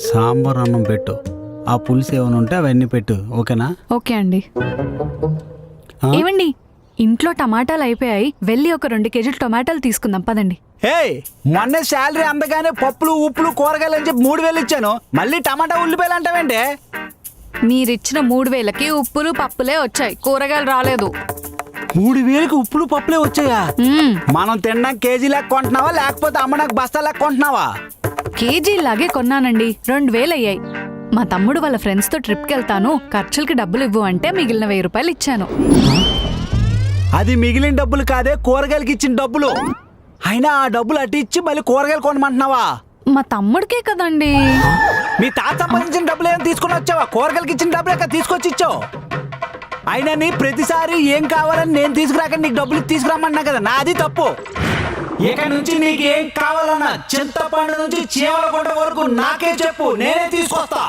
సాంబార్ అన్నం పెట్టు, ఆ పులుసు ఏమైనా ఉంటే అవన్నీ పెట్టు, ఓకేనా? ఓకే అండి. ఏమండి, ఇంట్లో టమాటాలు అయిపోయాయి, వెళ్ళి ఒక 2 కేజీలు టమాటాలు తీసుకుందాం పదండి. ఏయ్, మొన్న శాలరీ అందగానే పప్పులు ఉప్పులు కూరగాయలు అని చెప్పి 3000 ఇచ్చాను, మళ్ళీ టమాటా ఉల్లిపాయలు అంటావేంటి? మీరిచ్చిన 3000కి ఉప్పులు పప్పులే వచ్చాయి, కూరగాయలు రాలేదు. 3000కి ఉప్పులు పప్పులే వచ్చాయా? మనం తినడానికి కేజీ లెక్క కొంటున్నావా లేకపోతే అమ్మడానికి బస్తా లెక్క కొంటున్నావా? కేజీలాగే కొన్నానండి, 2000 అయ్యాయి. మా తమ్ముడు వాళ్ళ ఫ్రెండ్స్తో ట్రిప్కి వెళ్తాను, ఖర్చులకి డబ్బులు ఇవ్వు అంటే మిగిలిన 1000 రూపాయలు ఇచ్చాను. అది మిగిలిన డబ్బులు కాదే, కూరగాయలకి ఇచ్చిన డబ్బులు. అయినా ఆ డబ్బులు అటు ఇచ్చి మళ్ళీ కూరగాయలు కొనమంటున్నావా? మా తమ్ముడికే కదండి. మీ తాత సంపాదించిన డబ్బులు ఏమైనా తీసుకుని వచ్చావా? కూరగాయలకి ఇచ్చిన డబ్బులు ఎక్కడ తీసుకొచ్చి ఇచ్చావు? అయినా నీ ప్రతిసారి ఏం కావాలని నేను తీసుకురాక నీకు డబ్బులు తీసుకురామన్నా కదా, నాది తప్పు. ఇక నుంచి నీకు ఏం కావాలన్నా చింతపండు నుంచి చీమల గుంట వరకు నాకే చెప్పు, నేనే తీసుకొస్తా.